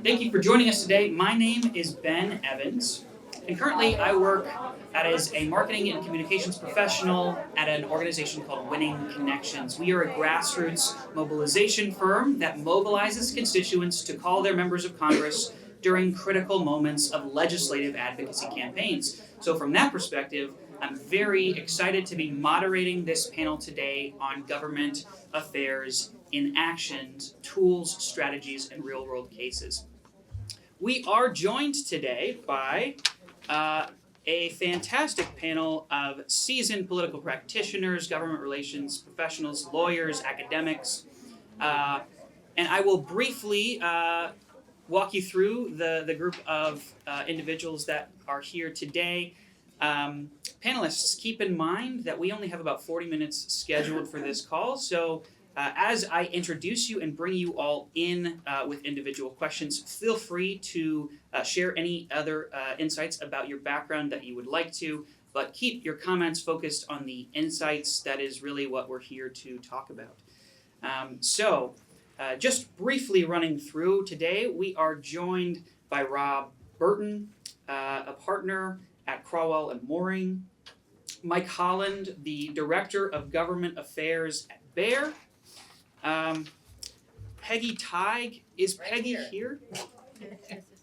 Thank you for joining us today. My name is Ben Evans, and currently I work as a marketing and communications professional at an organization called Winning Connections. We are a grassroots mobilization firm that mobilizes constituents to call their members of Congress during critical moments of legislative advocacy campaigns. So from that perspective, I'm very excited to be moderating this panel today on government affairs in actions, tools, strategies, and real-world cases. We are joined today by a fantastic panel of seasoned political practitioners, government relations professionals, lawyers, academics, and I will briefly walk you through the group of individuals that are here today. Panelists, keep in mind that we only have about 40 minutes scheduled for this call, so as I introduce you and bring you all in with individual questions, feel free to share any other insights about your background that you would like to, but keep your comments focused on the insights. That is really what we're here to talk about. Just briefly running through, today we are joined by Rob Burton, a partner at Crowell and Mooring, Mike Holland, the Director of Government Affairs at Bayer, Peggy Teig. Is Peggy here?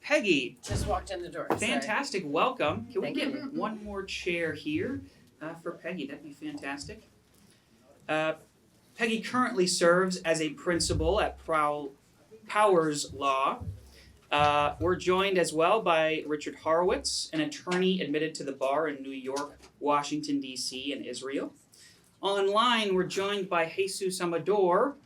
Peggy. Just walked in the door. Fantastic. Sorry. Welcome. Can Thank we get you. one more chair here for Peggy? That'd be fantastic. Peggy currently serves as a principal at Powers Law. We're joined as well by Richard Horowitz, an attorney admitted to the bar in New York, Washington, D.C., and Israel. Online, we're joined by Jesus Amador,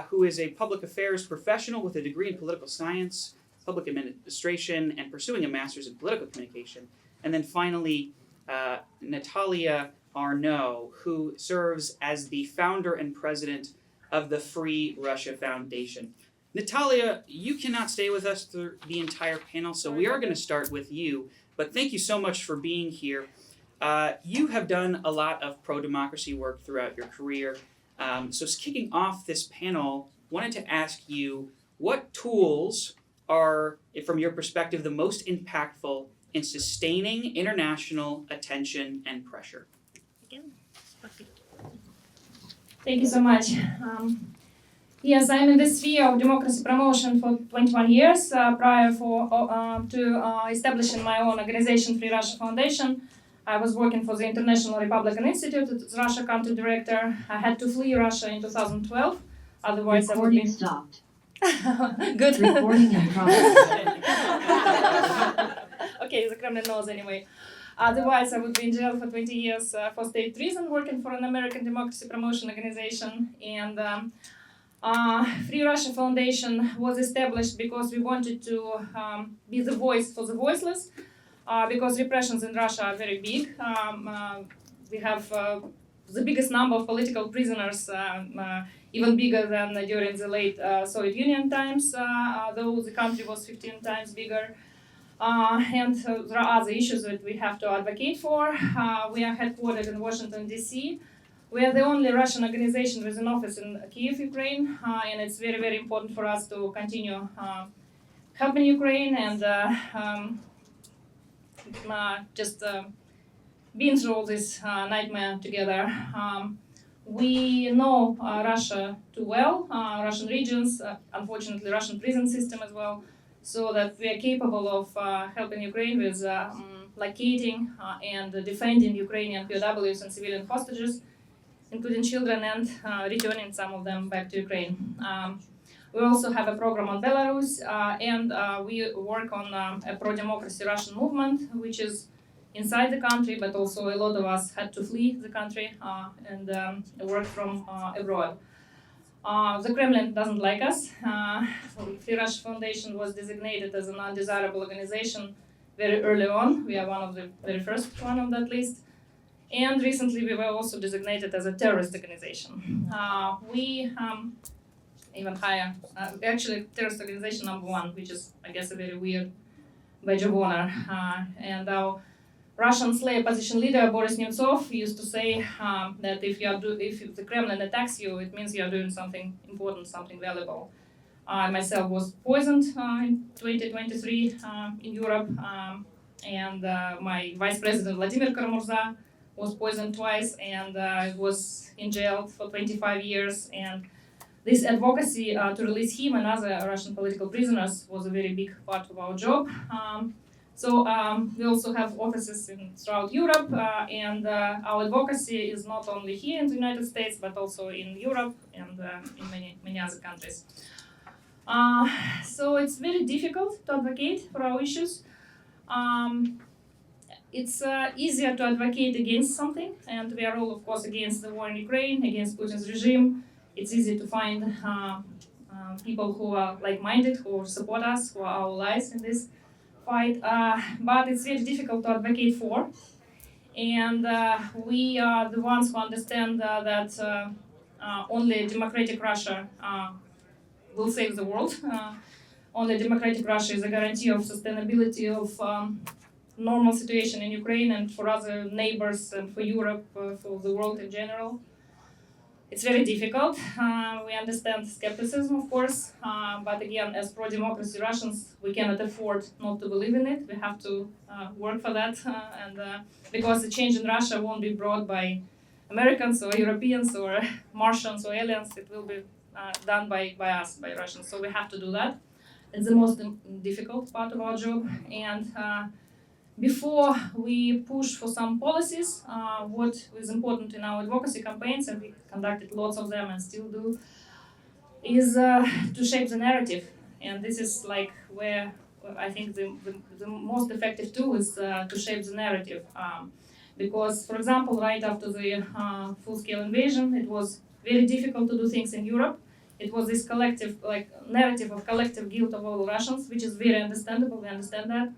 who is a public affairs professional with a degree in political science, public administration, and pursuing a master's in political communication. And then finally, Natalia Arnaud, who serves as the founder and president of the Free Russia Foundation. Natalia, you cannot stay with us through the entire panel, so we are going to start with you. But thank you so much for being here. You have done a lot of pro-democracy work throughout your career. So kicking off this panel, wanted to ask you what tools are, from your perspective, the most impactful in sustaining international attention and pressure? Thank you so much. Yes, I'm in the sphere of democracy promotion for 21 years. Prior to establishing my own organization, Free Russia Foundation, I was working for the International Republican Institute as Russia country director. I had to flee Russia in 2012. Otherwise, Recording I would be stopped. good. Recording in progress. Okay, the Kremlin knows anyway. Otherwise, I would be in jail for 20 years for state treason, working for an American democracy promotion organization. And Free Russia Foundation was established because we wanted to be the voice for the voiceless, because repressions in Russia are very big. We have the biggest number of political prisoners, even bigger than during the late Soviet Union times, though the country was 15 times bigger. And there are other issues that we have to advocate for. We are headquartered in Washington, D.C. We are the only Russian organization with an office in Kyiv, Ukraine, and it's very, very important for us to continue helping Ukraine and being through all this nightmare together. We know Russia too well, Russian regions, unfortunately Russian prison system as well, so that we are capable of helping Ukraine with locating and defending Ukrainian POWs and civilian hostages, including children, and returning some of them back to Ukraine. We also have a program on Belarus, and we work on a pro-democracy Russian movement, which is inside the country, but also a lot of us had to flee the country and work from abroad. The Kremlin doesn't like us. Free Russia Foundation was designated as an undesirable organization very early on. We are one of the very first one on that list. And recently we were also designated as a terrorist organization. We even higher, actually terrorist organization number 1, which is, I guess, a very weird badge of honor. And our Russian slave opposition leader Boris Nemtsov used to say that if the Kremlin attacks you, it means you are doing something important, something valuable. I myself was poisoned in 2023 in Europe, and my vice president Vladimir Karamurza was poisoned twice and was in jail for 25 years. And this advocacy to release him and other Russian political prisoners was a very big part of our job. We also have offices throughout Europe, and our advocacy is not only here in the United States, but also in Europe and in many other countries. So it's very difficult to advocate for our issues. It's easier to advocate against something, and we are all, of course, against the war in Ukraine, against Putin's regime. It's easy to find people who are like-minded, who support us, who are our allies in this fight, but it's very difficult to advocate for. And we are the ones who understand that only democratic Russia will save the world. Only democratic Russia is a guarantee of sustainability of normal situation in Ukraine and for other neighbors and for Europe, for the world in general. It's very difficult. We understand skepticism, of course, but again, as pro-democracy Russians, we cannot afford not to believe in it. We have to work for that, and because the change in Russia won't be brought by Americans or Europeans or Martians or aliens. It will be done by us, by Russians. So we have to do that. It's the most difficult part of our job. And before we push for some policies, what is important in our advocacy campaigns, and we conducted lots of them and still do, is to shape the narrative. And this is like where I think the most effective tool is to shape the narrative. Because, for example, right after the full-scale invasion, it was very difficult to do things in Europe. It was this collective, narrative of collective guilt of all Russians, which is very understandable. We understand that.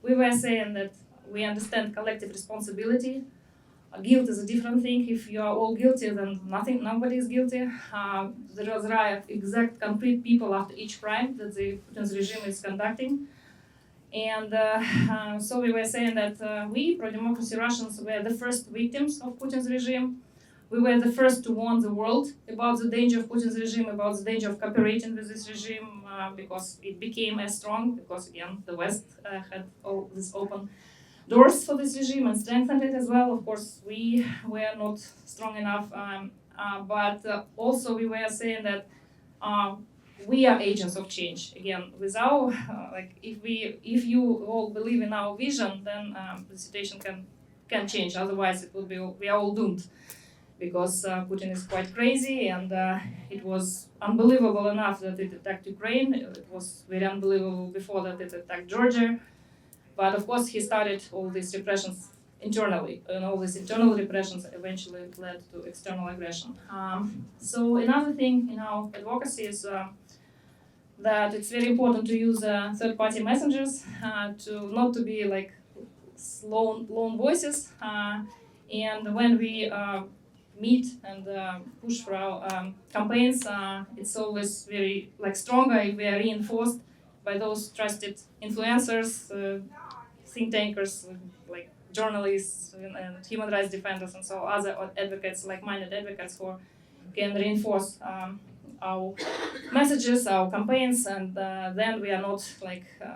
We were saying that we understand collective responsibility. Guilt is a different thing. If you are all guilty, then nobody is guilty. There are exact, concrete people after each crime that the Putin's regime is conducting. And so we were saying that we, pro-democracy Russians, were the first victims of Putin's regime. We were the first to warn the world about the danger of Putin's regime, about the danger of cooperating with this regime, because it became as strong, because again, the West had all these open doors for this regime and strengthened it as well. Of course, we were not strong enough, but also we were saying that we are agents of change. Again, with our, if you all believe in our vision, then the situation can change. Otherwise, it would be we are all doomed. Because Putin is quite crazy, and it was unbelievable enough that it attacked Ukraine. It was very unbelievable before that it attacked Georgia. But of course, he started all these repressions internally, and all these internal repressions eventually led to external aggression. So another thing in our advocacy is that it's very important to use third-party messengers, not to be like lone voices. And when we meet and push for our campaigns, it's always very stronger if we are reinforced by those trusted influencers, think tankers, like journalists and human rights defenders, and so other advocates, like-minded advocates, who can reinforce our messages, our campaigns, and then we are not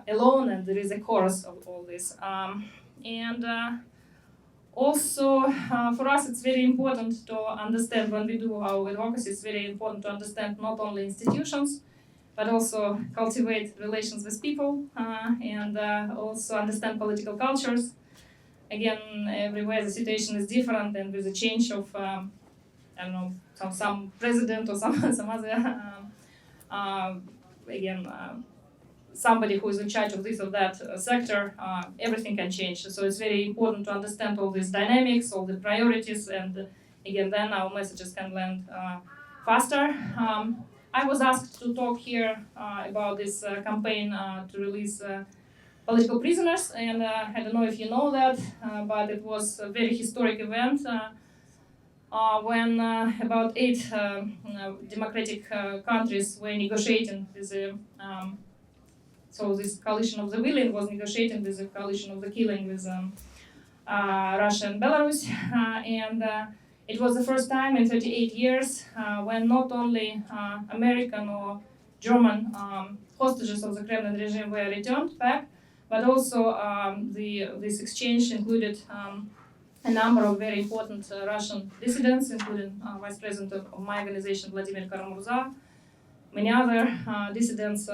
alone, and there is a chorus of all this. Also, for us, it's very important to understand when we do our advocacy, it's very important to understand not only institutions, but also cultivate relations with people, and also understand political cultures. Again, everywhere the situation is different, and with the change of, some president or some other, somebody who is in charge of this or that sector, everything can change. So it's very important to understand all these dynamics, all the priorities, and again, then our messages can land faster. I was asked to talk here about this campaign to release political prisoners, and I don't know if you know that, but it was a very historic event when about 8 democratic countries were negotiating with the so this coalition of the willing was negotiating with the coalition of the killing with Russia and Belarus. And it was the first time in 38 years when not only American or German hostages of the Kremlin regime were returned back, but also this exchange included a number of very important Russian dissidents, including Vice President of my organization, Vladimir Karamurza, many other dissidents,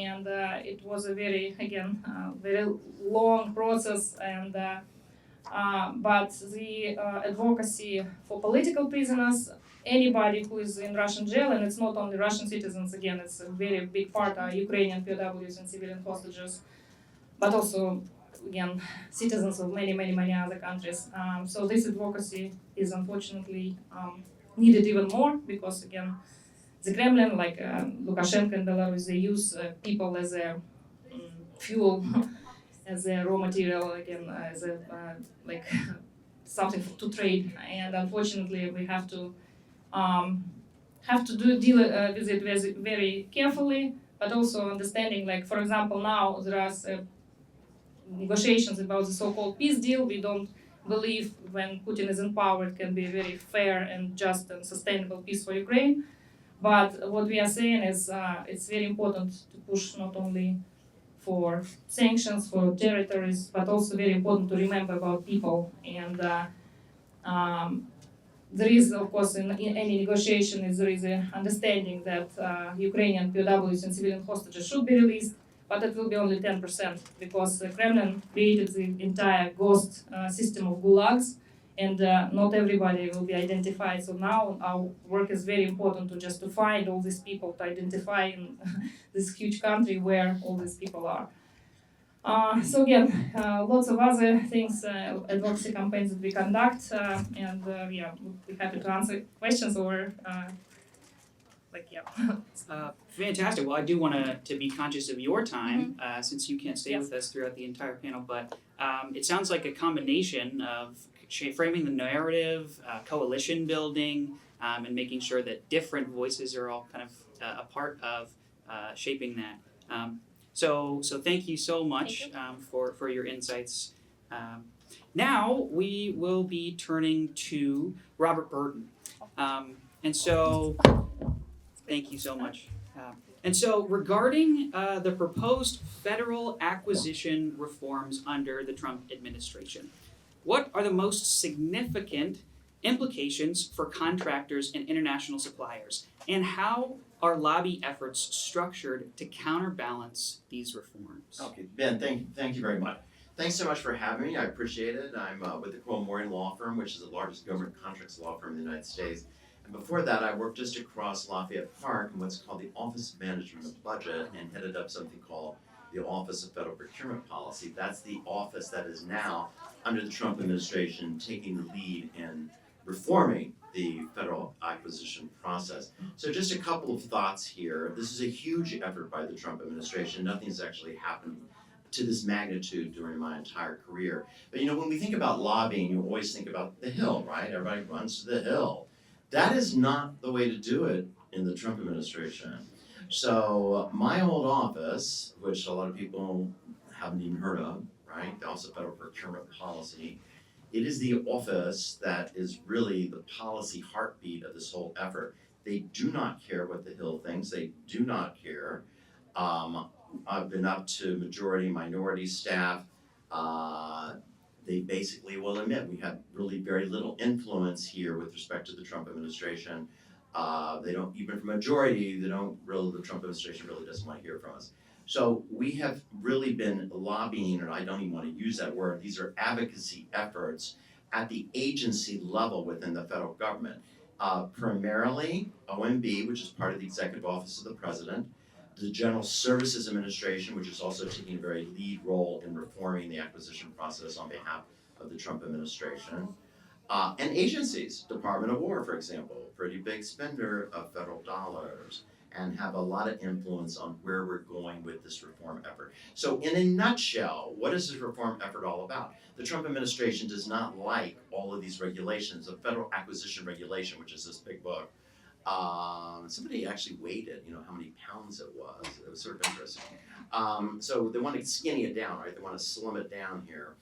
and it was a very, again, very long process. And but the advocacy for political prisoners, anybody who is in Russian jail, and it's not only Russian citizens, again, it's a very big part, Ukrainian POWs and civilian hostages, but also, again, citizens of many other countries. So this advocacy is unfortunately needed even more because, again, the Kremlin, like Lukashenko in Belarus, they use people as a fuel, as a raw material, again, as a like something to trade. And unfortunately, we have to deal with it very carefully, but also understanding, like, for example, now there are negotiations about the so-called peace deal. We don't believe when Putin is in power it can be a very fair and just and sustainable peace for Ukraine. But what we are saying is it's very important to push not only for sanctions for territories, but also very important to remember about people. And there is, of course, in any negotiation, there is an understanding that Ukrainian POWs and civilian hostages should be released, but it will be only 10% because the Kremlin created the entire ghost system of gulags, and not everybody will be identified. So now our work is very important to find all these people, to identify in this huge country where all these people are. So again, lots of other things, advocacy campaigns that we conduct, and yeah, we'll be happy to answer questions or Fantastic. Well, I do want to be conscious of your time, since you can't stay Yes. with us throughout the entire panel. But it sounds like a combination of framing the narrative, coalition building, and making sure that different voices are all kind of a part of shaping that. So thank you so much for your insights. Now we will be turning to Robert Burton. And so thank you so much. And so regarding the proposed federal acquisition reforms under the Trump administration, what are the most significant implications for contractors and international suppliers? And how are lobby efforts structured to counterbalance these reforms? Okay, Ben, thank you very much. Thanks so much for having me. I appreciate it. I'm with the Crowell Moran Law Firm, which is the largest government contracts law firm in the United States. And before that, I worked just across Lafayette Park in what's called the Office of Management of Budget and headed up something called the Office of Federal Procurement Policy. That's the office that is now, under the Trump administration, taking the lead in reforming the federal acquisition process. So just a couple of thoughts here. This is a huge effort by the Trump administration. Nothing's actually happened to this magnitude during my entire career. But when we think about lobbying, you always think about the Hill, right? Everybody runs to the Hill. That is not the way to do it in the Trump administration. So my old office, which a lot of people haven't even heard of, right? The Office of Federal Procurement Policy, it is the office that is really the policy heartbeat of this whole effort. They do not care what the Hill thinks. They do not care. I've been up to majority, minority staff. They basically will admit we have really very little influence here with respect to the Trump administration. They don't, even for majority, the Trump administration really doesn't want to hear from us. So we have really been lobbying, and I don't even want to use that word, these are advocacy efforts at the agency level within the federal government. Primarily OMB, which is part of the Executive Office of the President, the General Services Administration, which is also taking a very lead role in reforming the acquisition process on behalf of the Trump administration, and agencies, Department of War, for example, pretty big spender of federal dollars, and have a lot of influence on where we're going with this reform effort. So in a nutshell, what is this reform effort all about? The Trump administration does not like all of these regulations. The Federal Acquisition Regulation, which is this big book, somebody actually weighed it, how many pounds it was. It was sort of interesting. So they want to skinny it down, right? They want to slim it down here.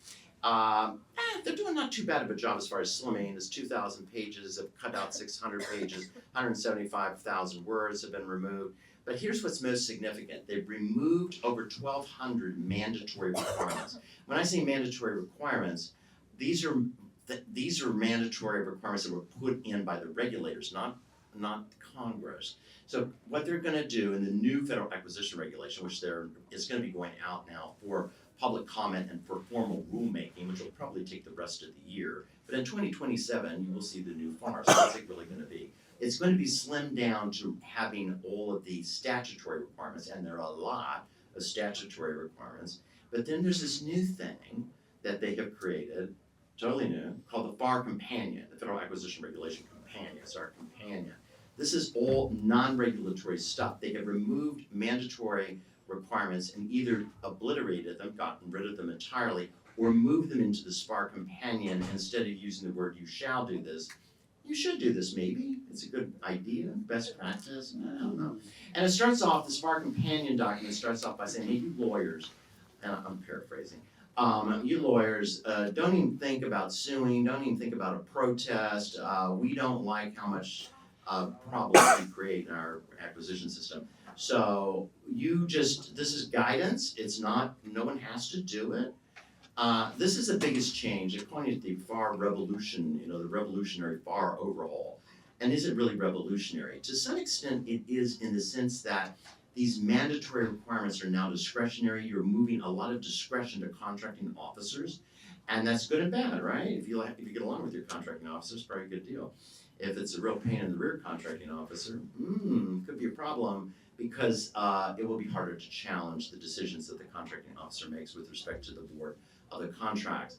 They're doing not too bad of a job as far as slimming. It's 2,000 pages. They've cut out 600 pages. 175,000 words have been removed. But here's what's most significant. They've removed over 1,200 mandatory requirements. When I say mandatory requirements, these are mandatory requirements that were put in by the regulators, not Congress. So what they're going to do in the new federal acquisition regulation, which is going to be going out now for public comment and for formal rulemaking, which will probably take the rest of the year. But in 2027, you will see the new FAR. So what's it really going to be? It's going to be slimmed down to having all of the statutory requirements, and there are a lot of statutory requirements. But then there's this new thing that they have created, totally new, called the FAR Companion, the Federal Acquisition Regulation Companion. It's our companion. This is all non-regulatory stuff. They have removed mandatory requirements and either obliterated them, gotten rid of them entirely, or moved them into the FAR Companion. Instead of using the word "you shall do this," you should do this, maybe. It's a good idea, best practice, I don't know. And it starts off, this FAR Companion document starts off by saying, hey, you lawyers, and I'm paraphrasing, you lawyers, don't even think about suing, don't even think about a protest. We don't like how much problems we create in our acquisition system. So this is guidance, it's not, no one has to do it. This is the biggest change. They're calling it the FAR revolution, the revolutionary FAR overhaul. And is it really revolutionary? To some extent, it is, in the sense that these mandatory requirements are now discretionary. You're moving a lot of discretion to contracting officers, and that's good and bad, right? If you get along with your contracting officer, it's probably a good deal. If it's a real pain in the rear contracting officer, could be a problem, because it will be harder to challenge the decisions that the contracting officer makes with respect to the award of the contracts.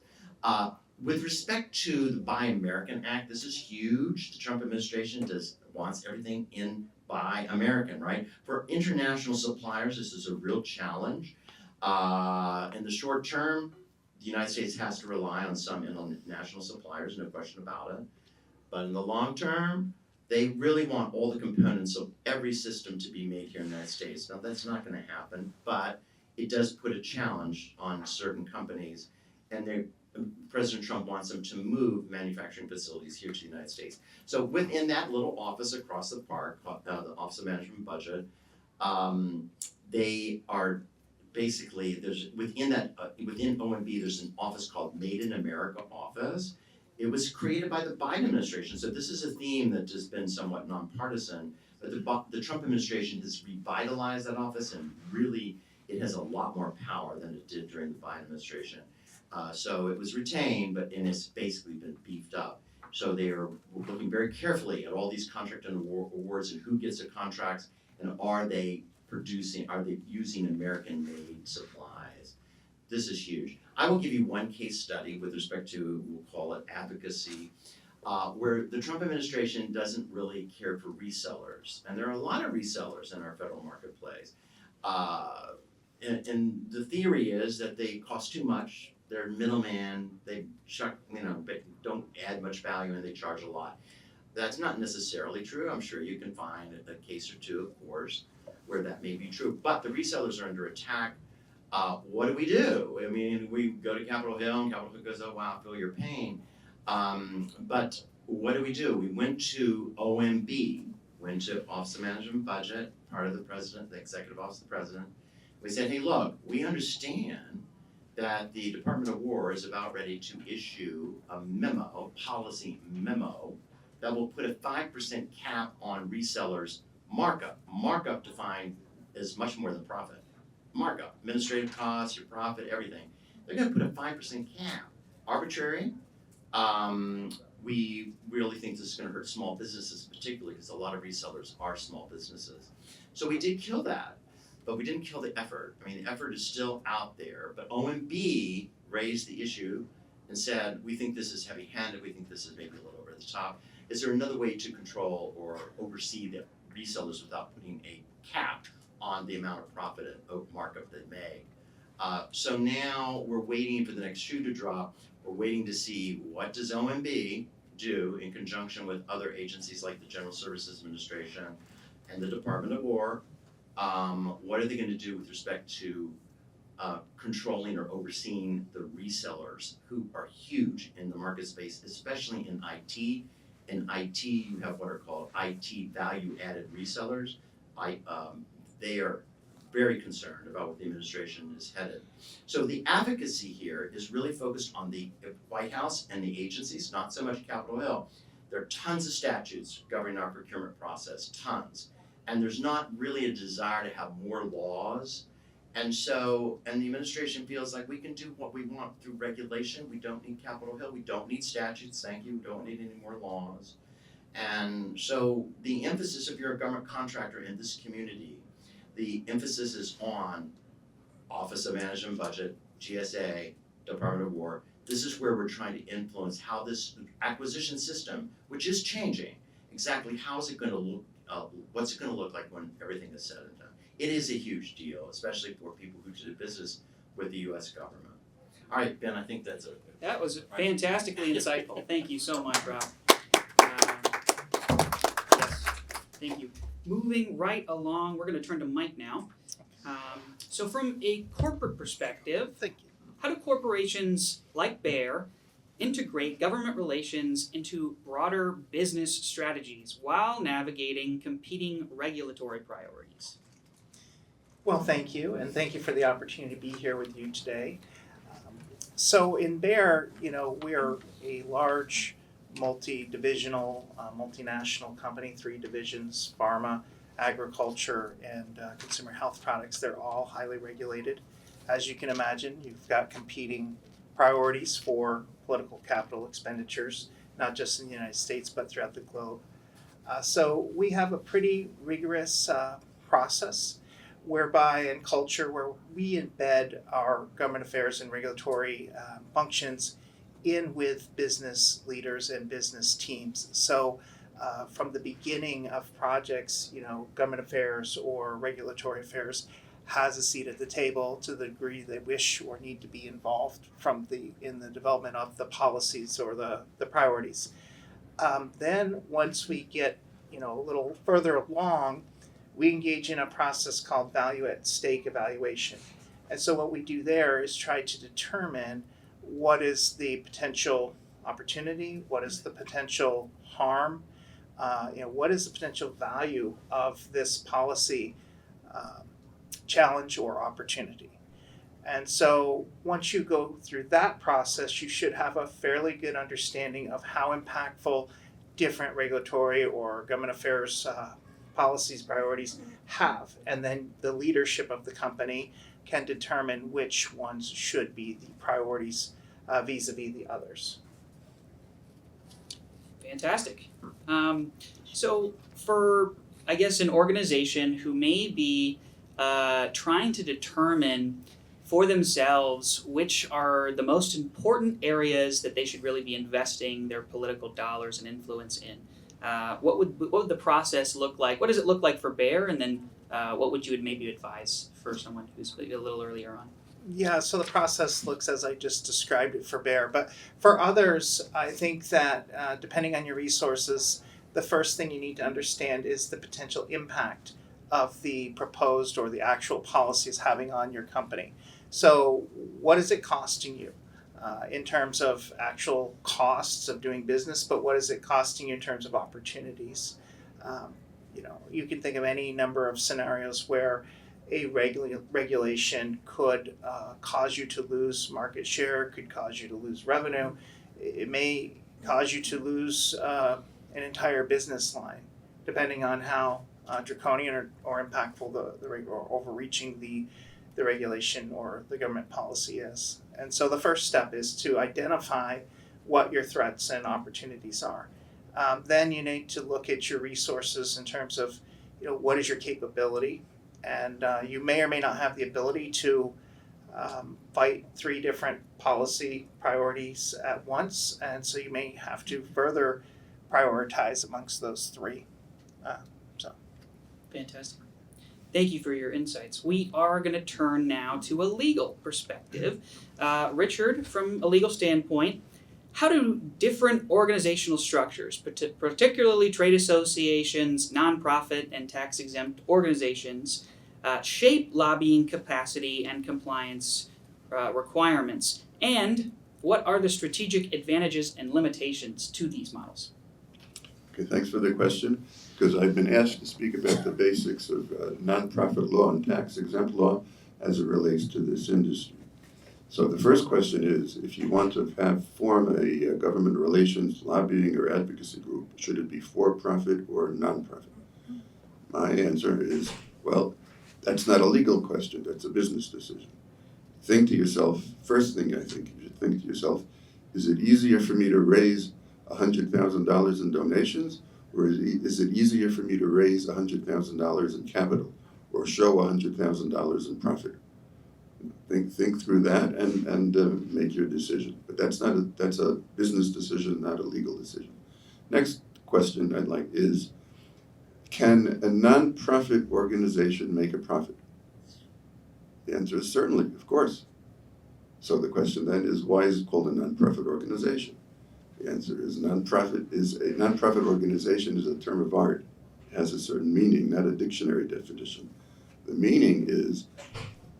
With respect to the Buy American Act, this is huge. The Trump administration wants everything in Buy American, right? For international suppliers, this is a real challenge. In the short term, the United States has to rely on some international suppliers, no question about it. But in the long term, they really want all the components of every system to be made here in the United States. Now, that's not going to happen, but it does put a challenge on certain companies, and President Trump wants them to move manufacturing facilities here to the United States. So within that little office across the park, the Office of Management and Budget, they are basically, within OMB, there's an office called Made in America office. It was created by the Biden administration. So this is a theme that has been somewhat nonpartisan, but the Trump administration has revitalized that office, and really it has a lot more power than it did during the Biden administration. So it was retained, but it's basically been beefed up. So they are looking very carefully at all these contract and awards and who gets the contracts, and are they using American-made supplies? This is huge. I will give you one case study with respect to, we'll call it advocacy, where the Trump administration doesn't really care for resellers. And there are a lot of resellers in our federal marketplace. And the theory is that they cost too much. They're middleman, they don't add much value, and they charge a lot. That's not necessarily true. I'm sure you can find a case or two, of course, where that may be true. But the resellers are under attack. What do we do? I mean, we go to Capitol Hill, and Capitol Hill goes, oh wow, feel your pain. But what do? We went to OMB, went to Office of Management and Budget, part of the President, the Executive Office of the President. We said, hey, look, we understand that the Department of War is about ready to issue a memo, policy memo, that will put a 5% cap on resellers' markup. Markup defined as much more than profit. Markup, administrative costs, your profit, everything. They're going to put a 5% cap. Arbitrary. We really think this is going to hurt small businesses, particularly because a lot of resellers are small businesses. So we did kill that. But we didn't kill the effort. I mean, the effort is still out there. But OMB raised the issue and said, we think this is heavy-handed. We think this is maybe a little over the top. Is there another way to control or oversee the resellers without putting a cap on the amount of profit and markup they make? So now we're waiting for the next shoe to drop. We're waiting to see what does OMB do in conjunction with other agencies like the General Services Administration and the Department of War. What are they going to do with respect to controlling or overseeing the resellers, who are huge in the market space, especially in IT. In IT, you have what are called IT value-added resellers. they are very concerned about what the administration is headed. So the advocacy here is really focused on the White House and the agencies, not so much Capitol Hill. There are tons of statutes governing our procurement process, tons. And there's not really a desire to have more laws. And the administration feels like we can do what we want through regulation. We don't need Capitol Hill. We don't need statutes. Thank you. We don't need any more laws. And so the emphasis, if you're a government contractor in this community, the emphasis is on Office of Management and Budget, GSA, Department of War. This is where we're trying to influence how this acquisition system, which is changing, exactly how is it going to look, what's it going to look like when everything is said and done. It is a huge deal, especially for people who do business with the U.S. government. All right, Ben, I think that's it. That was fantastically insightful. Thank you so much, Rob. Yes, thank you. Moving right along, we're going to turn to Mike now. So from a corporate perspective, Thank you. how do corporations like Bayer integrate government relations into broader business strategies while navigating competing regulatory priorities? Well, thank you, and thank you for the opportunity to be here with you today. So in Bayer, we're a large multi-divisional, multinational company, 3 divisions, pharma, agriculture, and consumer health products. They're all highly regulated. As you can imagine, you've got competing priorities for political capital expenditures, not just in the United States, but throughout the globe. So we have a pretty rigorous process and culture where we embed our government affairs and regulatory functions in with business leaders and business teams. So from the beginning of projects, government affairs or regulatory affairs has a seat at the table to the degree they wish or need to be involved in the development of the policies or the priorities. Then once we get a little further along, we engage in a process called value at stake evaluation. And so what we do there is try to determine what is the potential opportunity, what is the potential harm, what is the potential value of this policy challenge or opportunity. And so once you go through that process, you should have a fairly good understanding of how impactful different regulatory or government affairs policies, priorities have. And then the leadership of the company can determine which ones should be the priorities vis-a-vis the others. Fantastic. So for, I guess, an organization who may be trying to determine for themselves which are the most important areas that they should really be investing their political dollars and influence in, what would the process look like? What does it look like for Bayer? And then what would you maybe advise for someone who's a little earlier on? Yeah, so the process looks as I just described it for Bayer. But for others, I think that depending on your resources, the first thing you need to understand is the potential impact of the proposed or the actual policies having on your company. So what is it costing you in terms of actual costs of doing business, but what is it costing you in terms of opportunities? You can think of any number of scenarios where a regulation could cause you to lose market share, could cause you to lose revenue. It may cause you to lose an entire business line, depending on how draconian or impactful or overreaching the regulation or the government policy is. And so the first step is to identify what your threats and opportunities are. Then you need to look at your resources in terms of, what is your capability? And you may or may not have the ability to fight 3 different policy priorities at once. And so you may have to further prioritize amongst those 3. Fantastic. Thank you for your insights. We are going to turn now to a legal perspective. Richard, from a legal standpoint, how do different organizational structures, particularly trade associations, nonprofit, and tax-exempt organizations, shape lobbying capacity and compliance requirements? And what are the strategic advantages and limitations to these models? Okay, thanks for the question. because I've been asked to speak about the basics of nonprofit law and tax-exempt law as it relates to this industry. So the first question is, if you want to form a government relations, lobbying, or advocacy group, should it be for-profit or non-profit? My answer is, well, that's not a legal question, that's a business decision. Think to yourself, first thing I think you should think to yourself, is it easier for me to raise $100,000 in donations, or is it easier for me to raise $100,000 in capital, or show $100,000 in profit? Think through that and make your decision. But that's a business decision, not a legal decision. Next question I'd like is, can a nonprofit organization make a profit? The answer is certainly, of course. So the question then is, why is it called a nonprofit organization? The answer is a nonprofit organization is a term of art. It has a certain meaning, not a dictionary definition. The meaning is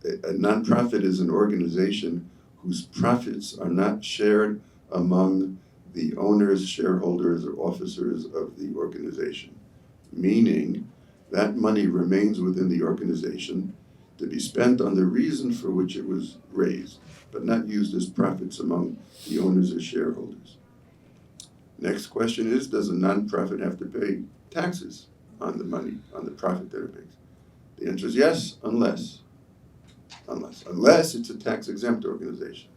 a nonprofit is an organization whose profits are not shared among the owners, shareholders, or officers of the organization. Meaning that money remains within the organization to be spent on the reason for which it was raised, but not used as profits among the owners or shareholders. Next question is, does a nonprofit have to pay taxes on the money, on the profit that it makes? The answer is yes, unless it's a tax-exempt organization.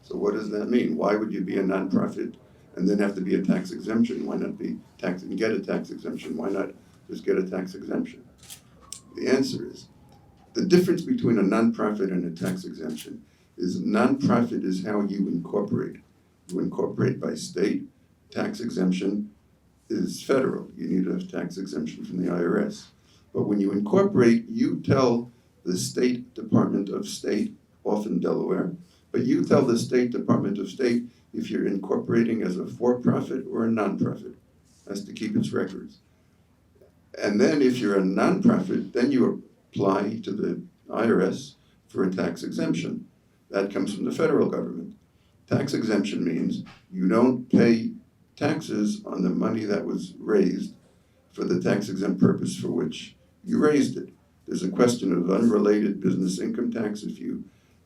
So what does that mean? Why would you be a nonprofit and then have to be a tax exemption? Why not be tax and get a tax exemption? Why not just get a tax exemption? The answer is, the difference between a nonprofit and a tax exemption is nonprofit is how you incorporate. You incorporate by state. Tax exemption is federal. You need a tax exemption from the IRS. But when you incorporate, you tell the State Department of State, often Delaware, but you tell the State Department of State if you're incorporating as a for-profit or a nonprofit. It has to keep its records. And then if you're a nonprofit, then you apply to the IRS for a tax exemption. That comes from the federal government. Tax exemption means you don't pay taxes on the money that was raised for the tax exempt purpose for which you raised it. There's a question of unrelated business income tax if you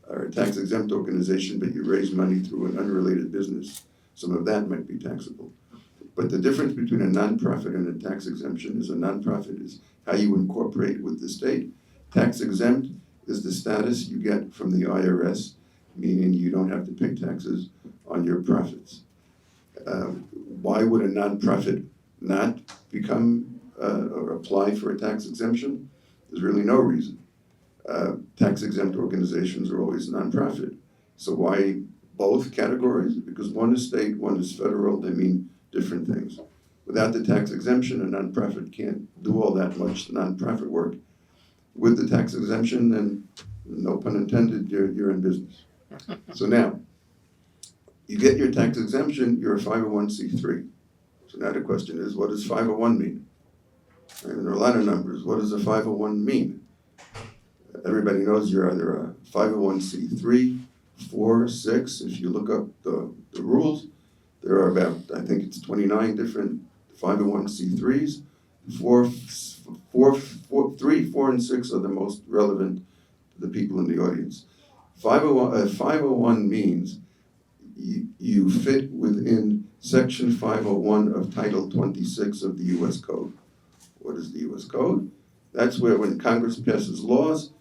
are a tax exempt organization but you raise money through an unrelated business. Some of that might be taxable. But the difference between a nonprofit and a tax exemption is a nonprofit is how you incorporate with the state. Tax exempt is the status you get from the IRS, meaning you don't have to pay taxes on your profits. Why would a nonprofit not become or apply for a tax exemption? There's really no reason. Tax exempt organizations are always nonprofit. So why both categories? Because one is state, one is federal, they mean different things. Without the tax exemption, a nonprofit can't do all that much nonprofit work. With the tax exemption, then no pun intended, you're in business. So now, you get your tax exemption, you're a 501c3. So now the question is, what does 501 mean? And there are a lot of numbers. What does a 501 mean? Everybody knows you're either a 501c3, 4, 6. If you look up the rules, there are about, I think it's 29 different 501c3s. 3, 4, and 6 are the most relevant to the people in the audience. 501 means you fit within Section 501 of Title 26 of the U.S. Code. What is the U.S. Code? That's where when Congress passes laws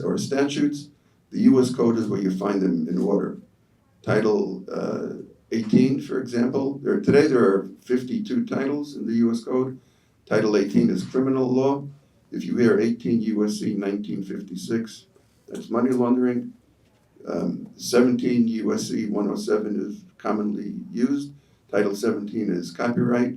or statutes, the U.S. Code is where you find them in order. Title 18, for example, today there are 52 titles in the U.S. Code. Title 18 is criminal law. If you hear 18 U.S.C. 1956, that's money laundering. 17 U.S.C. 107 is commonly used. Title 17 is copyright.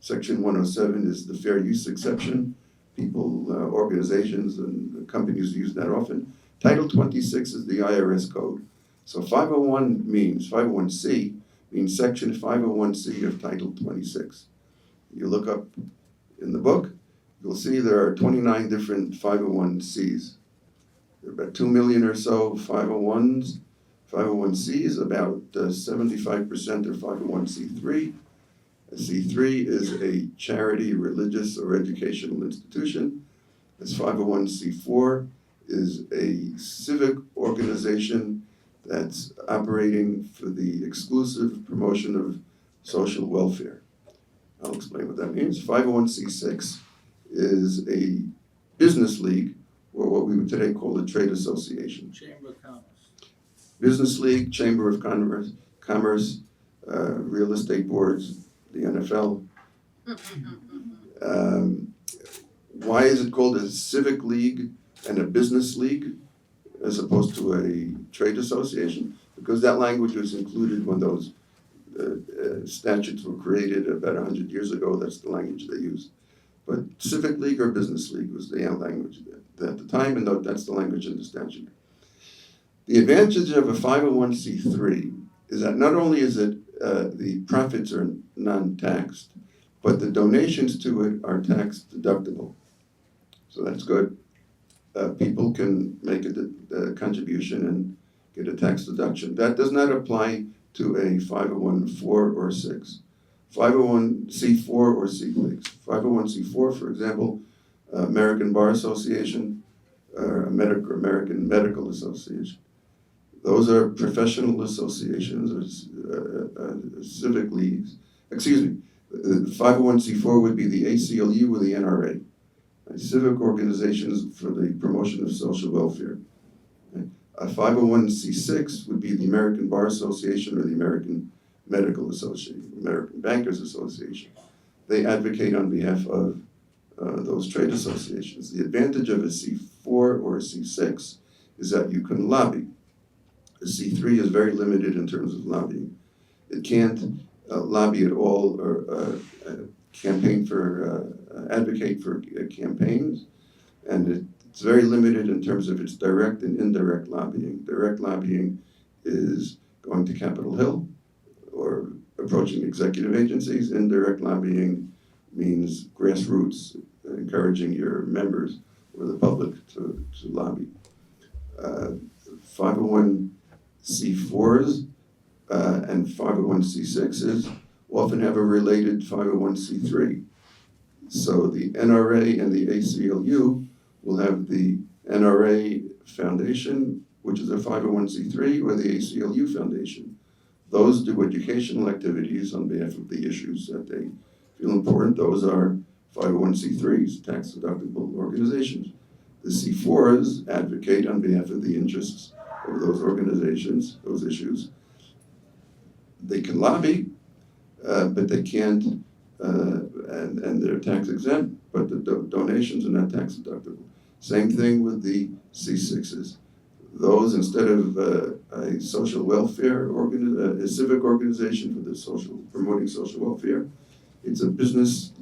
Section 107 is the fair use exception. People, organizations, and companies use that often. Title 26 is the IRS code. So 501c means Section 501c of Title 26. You look up in the book, you'll see there are 29 different 501c's. There are about 2 million or so A C3 is a charity, religious, or educational institution. A 501c4 is a civic organization that's operating for the exclusive promotion of social welfare. I'll explain what that means. 501c6 is a business league, or what we would today call a trade association. Chamber of Commerce. Business league, Chamber of Commerce, real estate boards, the NFL. Why is it called a civic league and a business league as opposed to a trade association? Because that language was included when those statutes were created about 100 years ago. That's the language they used. But civic league or business league was the language at the time, and that's the language in the statute. The advantage of a 501c3 is that not only is it the profits are non-taxed, but the donations to it are tax deductible. So that's good. People can make a contribution and get a tax deduction. That does not apply to a 501(4) or 6. 501c4 or C6. 501c4, for example, American Bar Association, American Medical Association. Those are professional associations or civic leagues. Excuse me, 501c4 would be the ACLU or the NRA, civic organizations for the promotion of social welfare. A 501c6 would be the American Bar Association or the American Medical Association, American Bankers Association. They advocate on behalf of those trade associations. The advantage of a C4 or a C6 is that you can lobby. A C3 is very limited in terms of lobbying. It can't lobby at all or campaign for, advocate for campaigns, and it's very limited in terms of its direct and indirect lobbying. Direct lobbying is going to Capitol Hill or approaching executive agencies. Indirect lobbying means grassroots, encouraging your members or the public to lobby. 501c4s and 501c6s often have a related 501c3. So the NRA and the ACLU will have the NRA Foundation, which is a 501c3, or the ACLU Foundation. Those do educational activities on behalf of the issues that they feel important. Those are 501c3s, tax-deductible organizations. The C4s advocate on behalf of the interests of those organizations, those issues. They can lobby, but they can't, and they're tax exempt, but the donations are not tax deductible. Same thing with the C6s. Those, instead of a social welfare a civic organization for the promoting social welfare, it's a business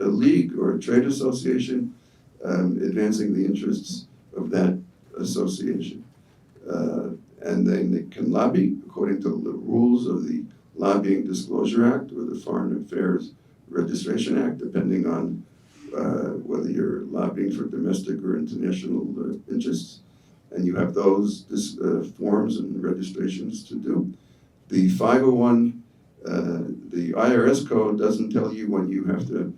league or a trade association advancing the interests of that association. And then they can lobby according to the rules of the Lobbying Disclosure Act or the Foreign Affairs Registration Act, depending on whether you're lobbying for domestic or international interests. And you have those forms and registrations to do. The 501, the IRS code doesn't tell you when you have to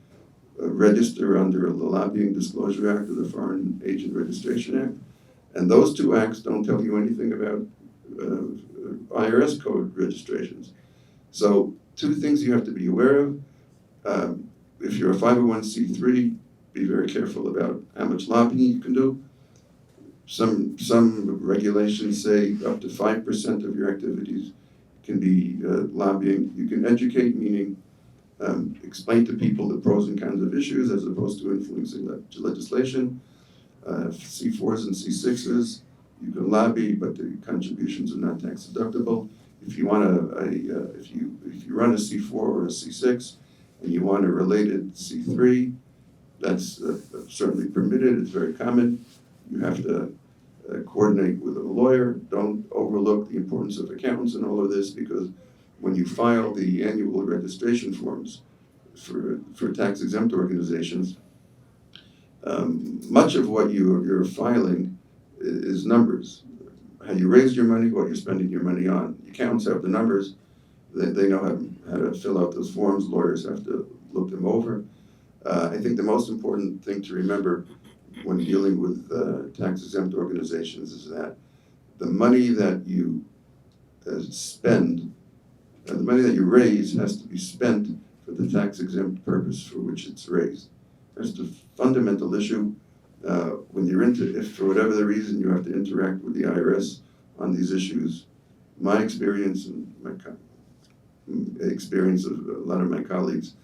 register under the Lobbying Disclosure Act or the Foreign Agent Registration Act. And those two acts don't tell you anything about IRS code registrations. So two things you have to be aware of. If you're a 501c3, be very careful about how much lobbying you can do. Some regulations say up to 5% of your activities can be lobbying. You can educate, meaning explain to people the pros and cons of issues as opposed to influencing legislation. C4s and C6s, you can lobby, but the contributions are not tax deductible. If you want if you run a C4 or a C6 and you want a related C3, that's certainly permitted. It's very common. You have to coordinate with a lawyer. Don't overlook the importance of accountants in all of this, because when you file the annual registration forms for tax-exempt organizations, much of what you're filing is numbers. How you raised your money, what you're spending your money on. The accountants have the numbers. They know how to fill out those forms. Lawyers have to look them over. I think the most important thing to remember when dealing with tax-exempt organizations is that the money that you spend, the money that you raise has to be spent for the tax-exempt purpose for which it's raised. That's the fundamental issue. When you're if for whatever the reason you have to interact with the IRS on these issues, my experience and my experience of a lot of my colleagues,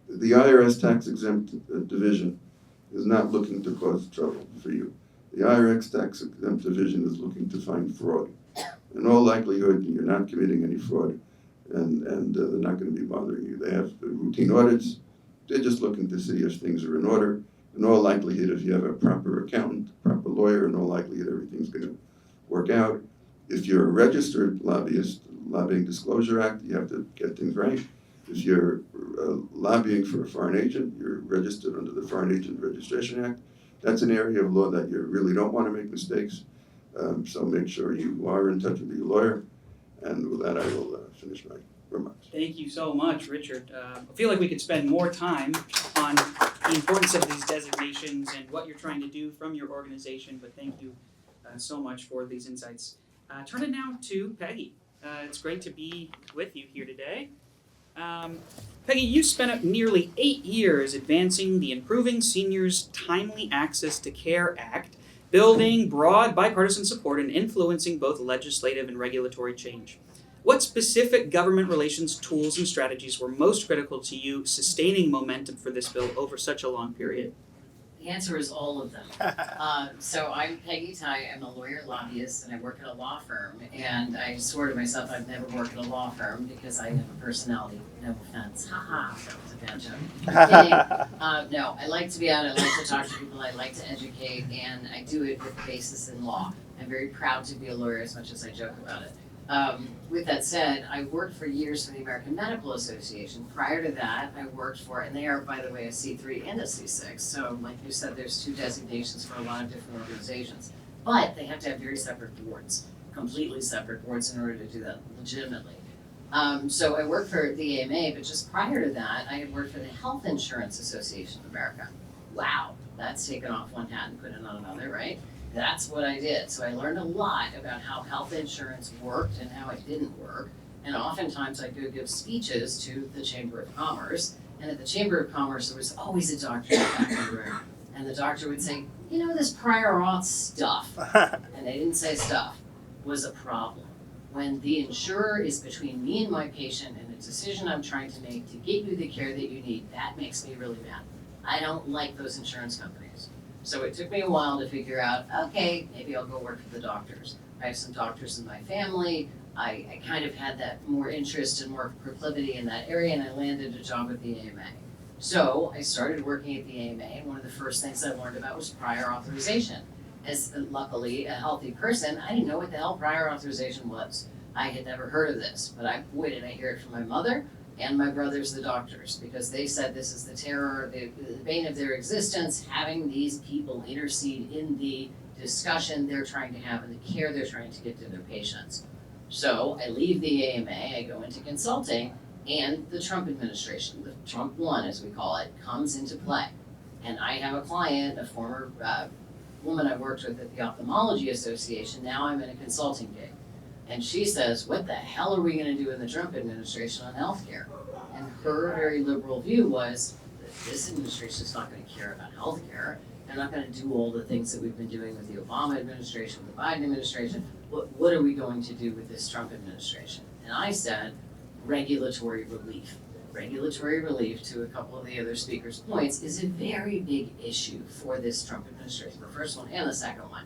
the IRS tax-exempt division is not looking to cause trouble for you. The IRS tax-exempt division is looking to find fraud. In all likelihood, you're not committing any fraud, and they're not going to be bothering you. They have routine audits. They're just looking to see if things are in order. In all likelihood, if you have a proper accountant, proper lawyer, in all likelihood, everything's going to work out. If you're a registered lobbyist, Lobbying Disclosure Act, you have to get things right. If you're lobbying for a foreign agent, you're registered under the Foreign Agent Registration Act. That's an area of law that you really don't want to make mistakes. So make sure you are in touch with your lawyer. And with that, I will finish my remarks. Thank you so much, Richard. I feel like we could spend more time on the importance of these designations and what you're trying to do from your organization, but thank you so much for these insights. Turn it now to Peggy. It's great to be with you here today. Peggy, you spent nearly 8 years advancing the Improving Seniors Timely Access to Care Act, building broad bipartisan support and influencing both legislative and regulatory change. What specific government relations tools and strategies were most critical to you sustaining momentum for this bill over such a long period? The answer is all of them. So I'm Peggy Ty. I'm a lawyer lobbyist, and I work at a law firm. And I swore to myself I'd never work at a law firm because I have a personality. No offense. Haha, that was a bad joke. Kidding. No, I like to be out. I like to talk to people. I like to educate, and I do it with basis in law. I'm very proud to be a lawyer, as much as I joke about it. With that said, I worked for years for the American Medical Association. Prior to that, I worked for, and they are, by the way, a C3 and a C6. So, like you said, there's 2 designations for a lot of different organizations. But they have to have very separate boards, completely separate boards in order to do that legitimately. So I worked for the AMA, but just prior to that, I had worked for the Health Insurance Association of America. Wow, that's taken off one hat and put it on another, right? That's what I did. So I learned a lot about how health insurance worked and how it didn't work. And oftentimes I'd go give speeches to the Chamber of Commerce. And at the Chamber of Commerce, there was always a doctor in the back of the room. And the doctor would say, you know, this prior auth stuff, and they didn't say stuff, was a problem. When the insurer is between me and my patient and the decision I'm trying to make to get you the care that you need, that makes me really mad. I don't like those insurance companies. So it took me a while to figure out, okay, maybe I'll go work for the doctors. I have some doctors in my family. I kind of had that more interest and more proclivity in that area, and I landed a job at the AMA. So I started working at the AMA, and one of the first things I learned about was prior authorization. As luckily a healthy person, I didn't know what the hell prior authorization was. I had never heard of this, but boy, did I hear it from my mother and my brothers, the doctors, because they said this is the terror, the bane of their existence, having these people intercede in the discussion they're trying to have and the care they're trying to get to their patients. So I leave the AMA, I go into consulting, and the Trump administration, the Trump 1 as we call it, comes into play. And I have a client, a former woman I worked with at the Ophthalmology Association, now I'm in a consulting gig. And she says, what the hell are we going to do in the Trump administration on healthcare? And her very liberal view was that this administration is not going to care about healthcare. They're not going to do all the things that we've been doing with the Obama administration, the Biden administration. What are we going to do with this Trump administration? And I said, regulatory relief. Regulatory relief, to a couple of the other speakers' points, is a very big issue for this Trump administration, the first one and the second one.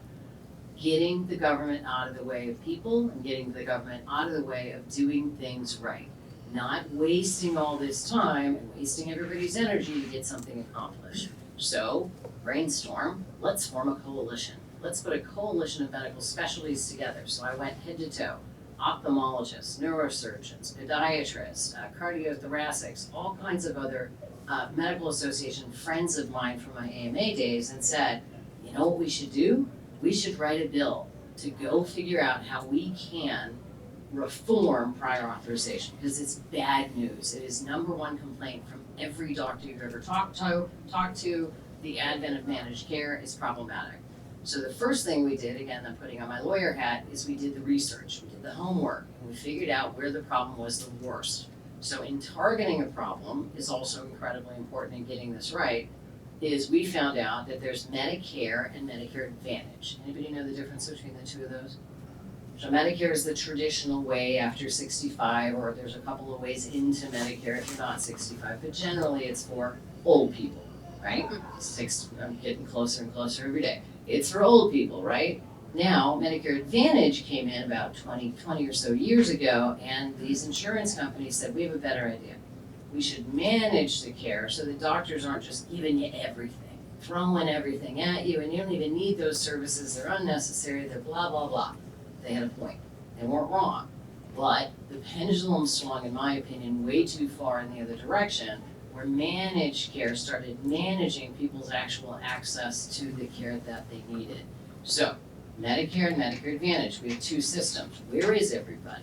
Getting the government out of the way of people and getting the government out of the way of doing things right. Not wasting all this time and wasting everybody's energy to get something accomplished. So, brainstorm, let's form a coalition. Let's put a coalition of medical specialties together. So I went head to toe. Ophthalmologists, neurosurgeons, podiatrists, cardiothoracics, all kinds of other medical association friends of mine from my AMA days, and said, you know what we should do? We should write a bill to go figure out how we can reform prior authorization because it's bad news. It is number one complaint from every doctor you've ever talked to. The advent of managed care is problematic. So the first thing we did, again, I'm putting on my lawyer hat, is we did the research, we did the homework, and we figured out where the problem was the worst. So in targeting a problem is also incredibly important in getting this right, is we found out that there's Medicare and Medicare Advantage. Anybody know the difference between the two of those? So Medicare is the traditional way after 65, or there's a couple of ways into Medicare if you're not 65, but generally it's for old people, right? I'm getting closer and closer every day. It's for old people, right? Now, Medicare Advantage came in about 20 or so years ago, and these insurance companies said, we have a better idea. We should manage the care so that doctors aren't just giving you everything, throwing everything at you, and you don't even need those services, they're unnecessary, they're blah, blah, blah. They had a point. They weren't wrong. But the pendulum swung, in my opinion, way too far in the other direction, where managed care started managing people's actual access to the care that they needed. So, Medicare and Medicare Advantage, we have two systems. Where is everybody?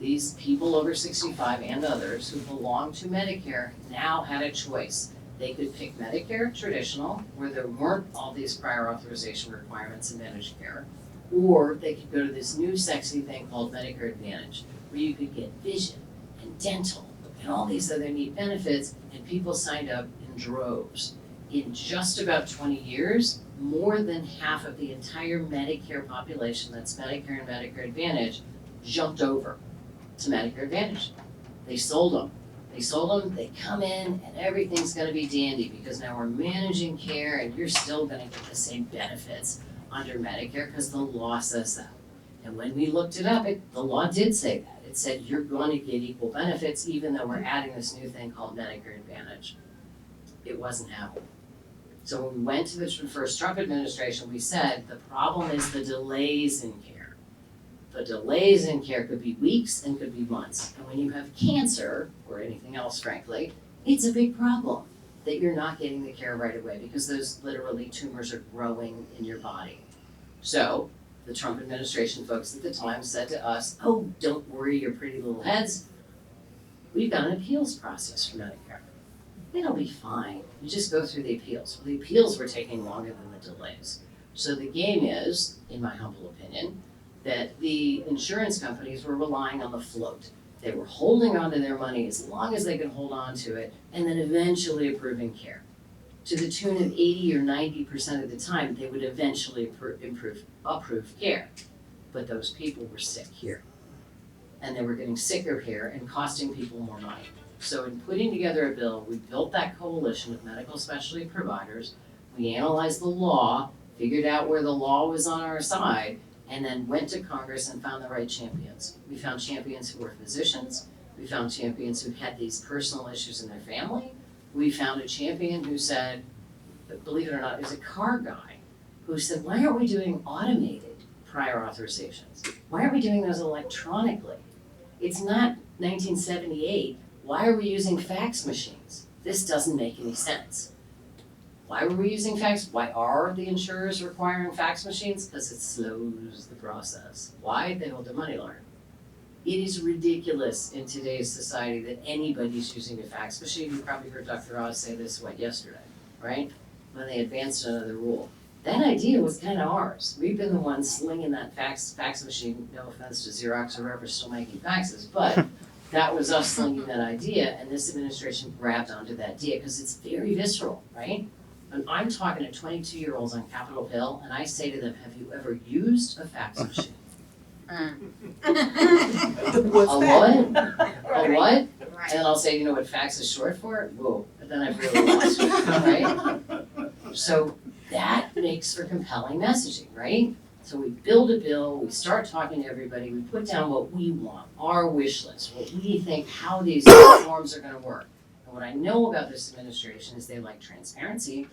These people over 65 and others who belong to Medicare now had a choice. They could pick Medicare traditional, where there weren't all these prior authorization requirements in managed care, or they could go to this new sexy thing called Medicare Advantage, where you could get vision and dental and all these other neat benefits, and people signed up in droves. In just about 20 years, more than half of the entire Medicare population, that's Medicare and Medicare Advantage, jumped over to Medicare Advantage. They sold them. They come in and everything's gonna be dandy because now we're managing care and you're still gonna get the same benefits under Medicare because the law says that. And when we looked it up, the law did say that. It said you're going to get equal benefits even though we're adding this new thing called Medicare Advantage. It wasn't happening. So when we went to the first Trump administration, we said the problem is the delays in care. The delays in care could be weeks and could be months. And when you have cancer, or anything else frankly, it's a big problem that you're not getting the care right away because those literally tumors are growing in your body. So the Trump administration folks at the time said to us, oh, don't worry your pretty little heads. We've got an appeals process for Medicare. It'll be fine. You just go through the appeals. Well, the appeals were taking longer than the delays. So the game is, in my humble opinion, that the insurance companies were relying on the float. They were holding on to their money as long as they could hold on to it, and then eventually approving care. To the tune of 80 or 90% of the time, they would eventually approve care. But those people were sick here. And they were getting sicker here and costing people more money. So in putting together a bill, we built that coalition of medical specialty providers. We analyzed the law, figured out where the law was on our side, and then went to Congress and found the right champions. We found champions who were physicians. We found champions who had these personal issues in their family. We found a champion who said, believe it or not, it was a car guy who said, why aren't we doing automated prior authorizations? Why aren't we doing those electronically? It's not 1978. Why are we using fax machines? This doesn't make any sense. Why were we using fax? Why are the insurers requiring fax machines? Because it slows the process. Why? They hold their money longer. It is ridiculous in today's society that anybody's using a fax machine. You probably heard Dr. Oz say this, yesterday, right? When they advanced another rule. That idea was kind of ours. We've been the ones slinging that fax machine, no offense to Xerox or whoever's still making faxes, but that was us slinging that idea, and this administration grabbed onto that idea because it's very visceral, right? And I'm talking to 22-year-olds on Capitol Hill, and I say to them, have you ever used a fax machine? What's A that? what? A what? And I'll say, you know what fax is short for? Whoa, but then I've really lost it, right? So that makes for compelling messaging, right? So we build a bill, we start talking to everybody, we put down what we want, our wish list, what we think, how these reforms are gonna work. And what I know about this administration is they like transparency,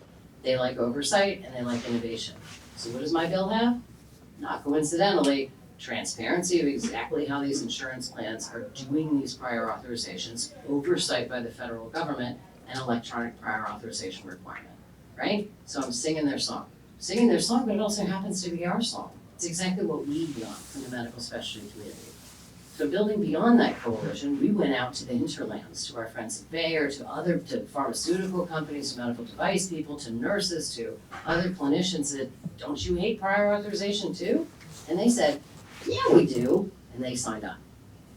they like oversight, and they like innovation. So what does my bill have? Not coincidentally, transparency of exactly how these insurance plans are doing these prior authorizations, oversight by the federal government, and electronic prior authorization requirement, right? So I'm singing their song, but it also happens to be our song. It's exactly what we want from the medical specialty community. So building beyond that coalition, we went out to the hinterlands, to our friends at Bayer, to pharmaceutical companies, to medical device people, to nurses, to other clinicians that, don't you hate prior authorization too? And they said, yeah, we do, and they signed up.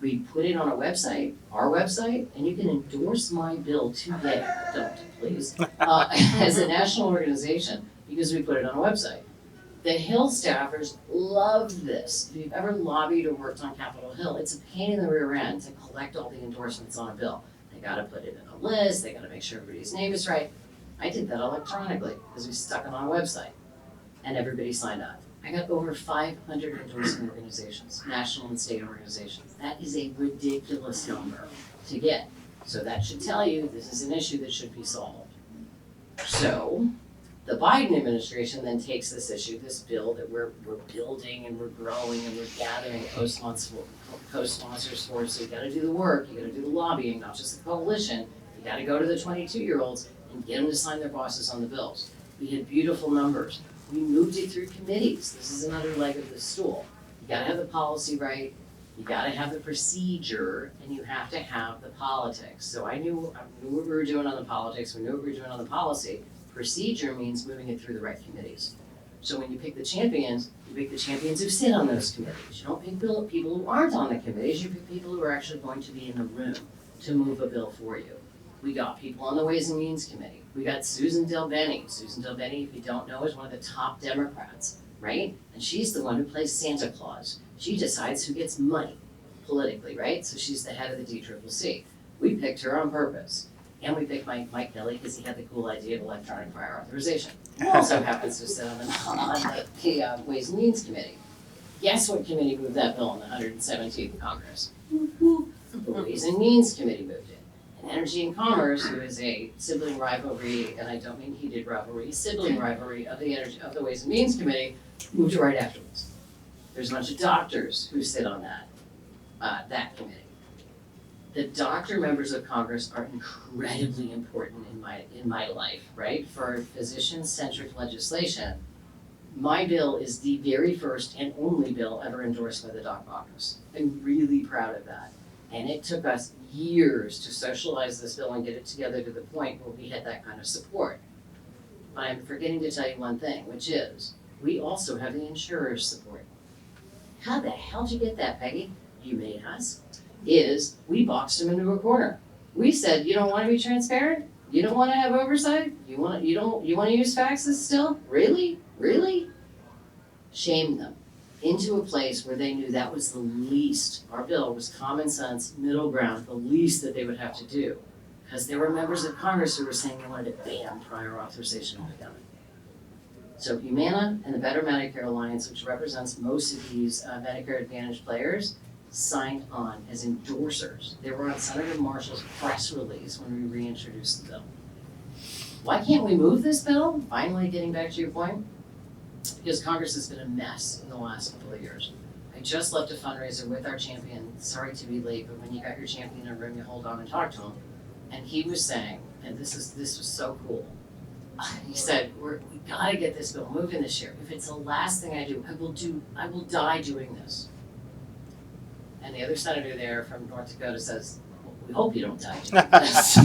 We put it on a website, our website, and you can endorse my bill today, don't please, as a national organization, because we put it on a website. The Hill staffers love this. If you've ever lobbied or worked on Capitol Hill, it's a pain in the rear end to collect all the endorsements on a bill. They gotta put it in a list, they gotta make sure everybody's name is right. I did that electronically, because we stuck it on a website, and everybody signed up. I got over 500 endorsing organizations, national and state organizations. That is a ridiculous number to get. So that should tell you this is an issue that should be solved. So the Biden administration then takes this issue, this bill that we're building and we're growing and we're gathering co-sponsors for, so you gotta do the work, you gotta do the lobbying, not just the coalition. You gotta go to the 22-year-olds and get them to sign their bosses on the bills. We had beautiful numbers. We moved it through committees. This is another leg of the stool. You gotta have the policy right, you gotta have the procedure, and you have to have the politics. So I knew what we were doing on the politics, we knew what we were doing on the policy. Procedure means moving it through the right committees. So when you pick the champions, you pick the champions who sit on those committees. You don't pick people who aren't on the committees, you pick people who are actually going to be in the room to move a bill for you. We got people on the Ways and Means Committee. We got Susan Delbene. Susan Delbene, if you don't know, is one of the top Democrats, right? And she's the one who plays Santa Claus. She decides who gets money politically, right? So she's the head of the DCCC. We picked her on purpose. And we picked Mike Kelly because he had the cool idea of electronic prior authorization. Who also happens to sit on the Ways and Means Committee. Guess what committee moved that bill in the 117th Congress? The Ways and Means Committee moved it. And Energy and Commerce, who is a sibling rivalry, and I don't mean heated rivalry, sibling rivalry of the Ways and Means Committee, moved it right afterwards. There's a bunch of doctors who sit on that committee. The doctor members of Congress are incredibly important in my life, right? For physician-centric legislation, my bill is the very first and only bill ever endorsed by the Doc Caucus. I'm really proud of that. And it took us years to socialize this bill and get it together to the point where we had that kind of support. But I'm forgetting to tell you one thing, which is, we also have the insurers' support. How the hell did you get that, Peggy? You made us. Is we boxed them into a corner. We said, you don't want to be transparent? You don't want to have oversight? You want to use faxes still? Really? Shamed them into a place where they knew that was the least. Our bill was common sense, middle ground, the least that they would have to do. Because there were members of Congress who were saying they wanted to ban prior authorization altogether. So Humana and the Better Medicare Alliance, which represents most of these Medicare Advantage players, signed on as endorsers. They were on Senator Marshall's press release when we reintroduced the bill. Why can't we move this bill? Finally, getting back to your point, because Congress has been a mess in the last couple of years. I just left a fundraiser with our champion, sorry to be late, but when you got your champion in a room, you hold on and talk to him. And he was saying, and this was so cool, he said, we gotta get this bill moving this year. If it's the last thing I do, I will die doing this. And the other senator there from North Dakota says, well, we hope you don't die doing this.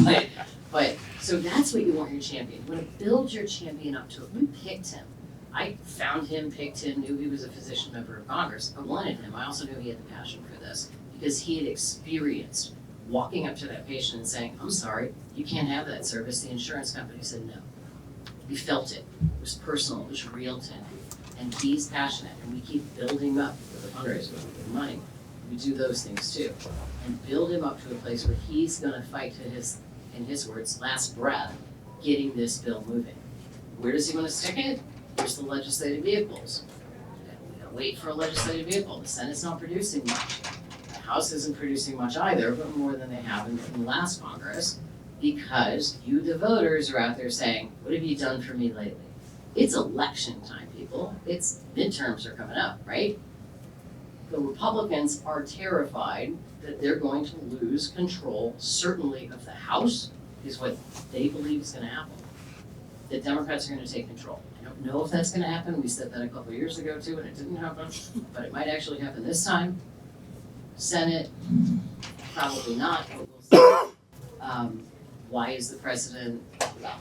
But so that's what you want your champion. You want to build your champion up to it. We picked him. I found him, picked him, knew he was a physician member of Congress. I wanted him. I also knew he had the passion for this because he had experienced walking up to that patient and saying, I'm sorry, you can't have that service. The insurance company said no. He felt it. It was personal. It was real to him. And he's passionate. And we keep building him up with the fundraiser, with the money. We do those things too. And build him up to a place where he's going to fight to his, in his words, last breath, getting this bill moving. Where does he want to stick it? Here's the legislative vehicles. We gotta wait for a legislative vehicle. The Senate's not producing much. The House isn't producing much either, but more than they have in the last Congress, because you, the voters, are out there saying, what have you done for me lately? It's election time, people. It's midterms are coming up, right? The Republicans are terrified that they're going to lose control, certainly of the House, is what they believe is going to happen. The Democrats are going to take control. I don't know if that's going to happen. We said that a couple of years ago too, and it didn't happen. But it might actually happen this time. Senate, probably not, but we'll see. Why is the president, well,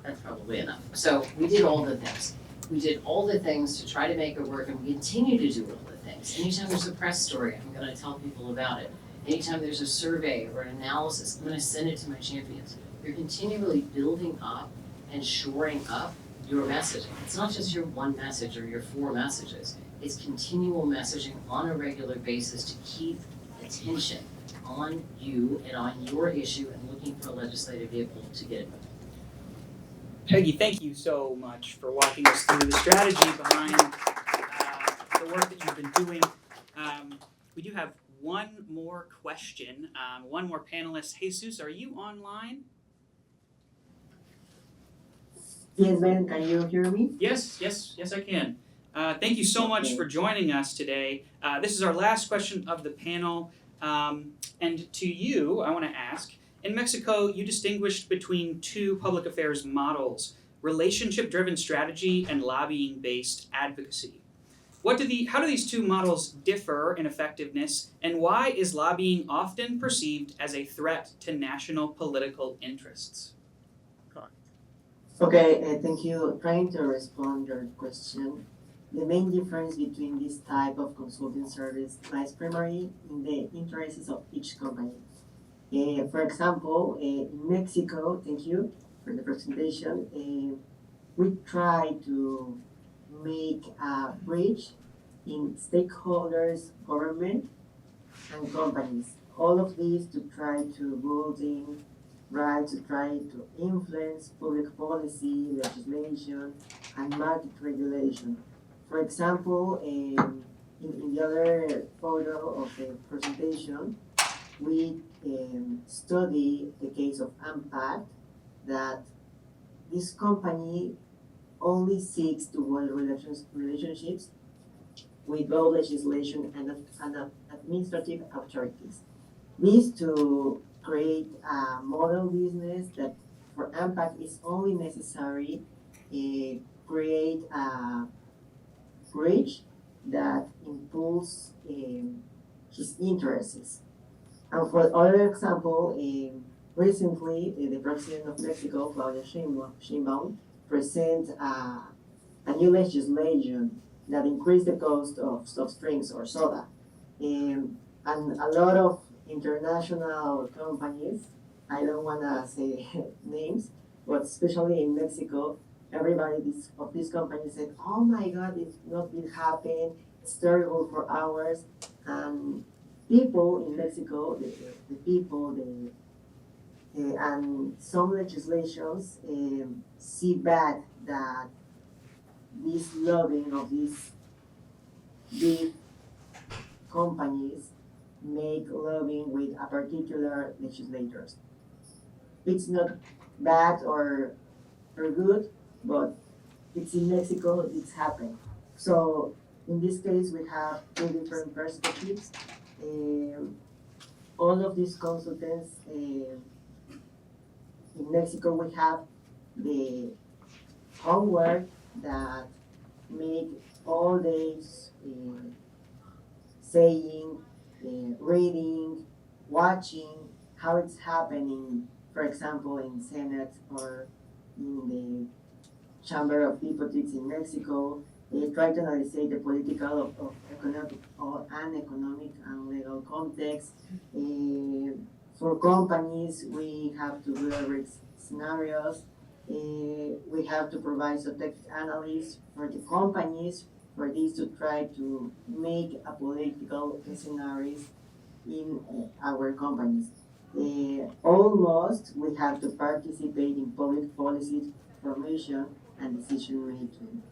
that's probably enough. So we did all the things. We did all the things to try to make it work, and we continue to do all the things. Anytime there's a press story, I'm gonna tell people about it. Anytime there's a survey or an analysis, I'm gonna send it to my champions. You're continually building up and shoring up your messaging. It's not just your one message or your 4 messages. It's continual messaging on a regular basis to keep attention on you and on your issue and looking for a legislative vehicle to get it moving. Peggy, thank you so much for walking us through the strategy behind the work that you've been doing. We do have one more question, one more panelist. Jesus, are you online? Yes, Ben, can you hear me? Yes, I can. Thank you so much for joining us today. This is our last question of the panel. And to you, I want to ask, in Mexico, you distinguished between 2 public affairs models, relationship-driven strategy and lobbying-based advocacy. How do these 2 models differ in effectiveness, and why is lobbying often perceived as a threat to national political interests? Okay, thank you. Trying to respond your question. The main difference between this type of consulting service lies primarily in the interests of each company. For example, in Mexico, thank you for the presentation, we try to make a bridge in stakeholders, government, and companies. All of these to try to building, right, to try to influence public policy, legislation, and market regulation. For example, in the other photo of the presentation, we study the case of Impact, that this company only seeks to build relationships with both legislation and administrative authorities. This to create a model business that for Impact is only necessary create a bridge that impulse his interests. And for other example, recently the President of Mexico, Claudia Sheinbaum, present a new legislation that increased the cost of soft drinks or soda. And a lot of international companies, I don't want to say names, but especially in Mexico, everybody of this company said, oh my God, it's not been happening, it's terrible for hours. And people in Mexico, the people, and some legislations see bad that this lobbying of these big companies make lobbying with a particular legislators. It's not bad or good, but it's in Mexico, it's happened. So in this case, we have 2 different perspectives. All of these consultants in Mexico, we have the homework that make all days saying, reading, watching how it's happening, for example, in Senate or in the Chamber of Deputies in Mexico. Try to analyze the political of economic and legal context. For companies, we have to do risk scenarios. We have to provide subject analysis for the companies for this to try to make a political scenarios in our companies. Almost we have to participate in public policy formation and decision making.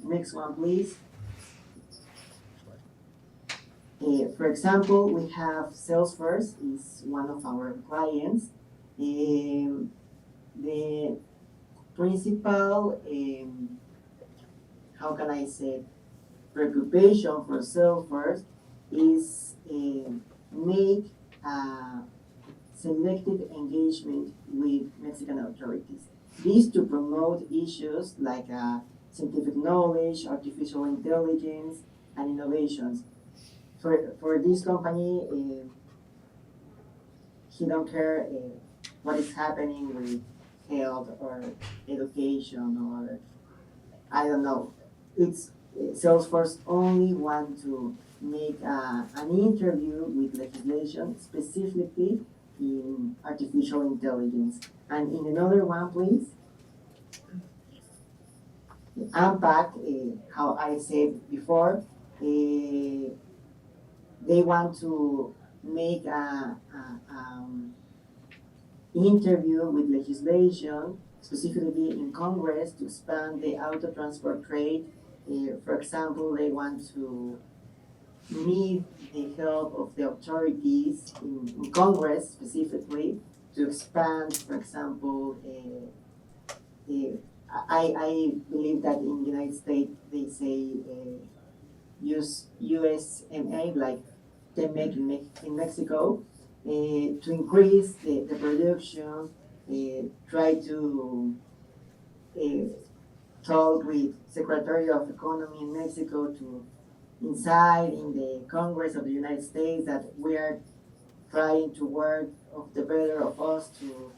Next one, please. For example, we have Salesforce is one of our clients. The principal, how can I say, preoccupation for Salesforce is make selective engagement with Mexican authorities. This to promote issues like scientific knowledge, artificial intelligence, and innovations. for this company, he don't care what is happening with health or education or I don't know. It's Salesforce only want to make an interview with legislation specifically in artificial intelligence. And in another one, please, unpack how I said before. They want to make a interview with legislation, specifically in Congress, to expand the auto transport trade. For example, they want to need the help of the authorities in Congress specifically to expand, for example, I believe that in the United States they say use USMA like they make in Mexico to increase the production, try to talk with Secretary of Economy in Mexico to inside in the Congress of the United States that we are trying to work of the better of us to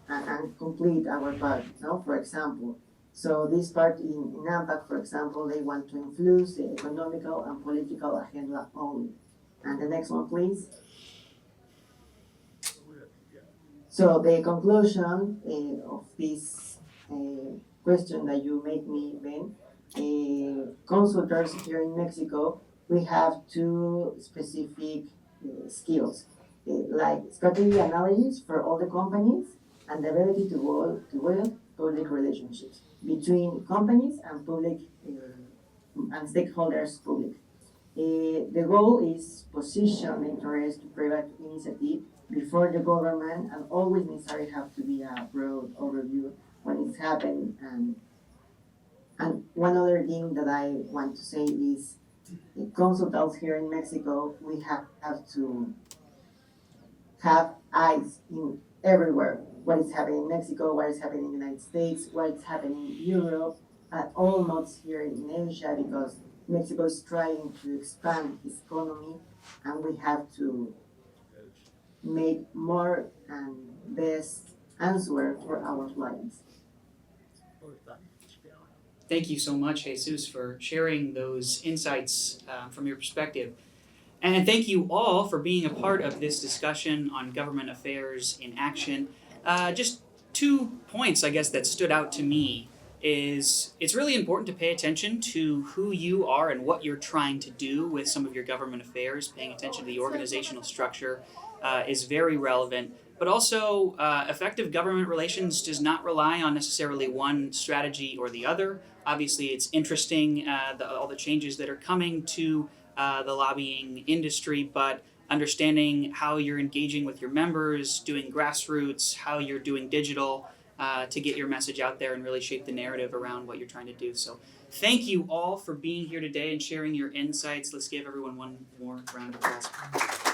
and complete our part, no? For example. So this part in AMPAC, for example, they want to influence the economical and political agenda only. And the next one, please. So the conclusion of this question that you make me, Ben, consultants here in Mexico, we have two specific skills, like strategy analysis for all the companies and the ability to build public relationships between companies and public and stakeholders public. The goal is position interest to private initiative before the government, and always necessarily have to be a broad overview when it's happening. And one other thing that I want to say is consultants here in Mexico, we have to have eyes in everywhere. What is happening in Mexico, what is happening in the United States, what is happening in Europe, almost here in Asia, because Mexico is trying to expand its economy, and we have to make more and best answer for our clients. Thank you so much, Jesus, for sharing those insights from your perspective. And thank you all for being a part of this discussion on government affairs in action. Just 2 points, I guess, that stood out to me is it's really important to pay attention to who you are and what you're trying to do with some of your government affairs. Paying attention to the organizational structure is very relevant. But also, effective government relations does not rely on necessarily one strategy or the other. Obviously, it's interesting, all the changes that are coming to the lobbying industry, but understanding how you're engaging with your members, doing grassroots, how you're doing digital to get your message out there and really shape the narrative around what you're trying to do. So thank you all for being here today and sharing your insights. Let's give everyone one more round of applause.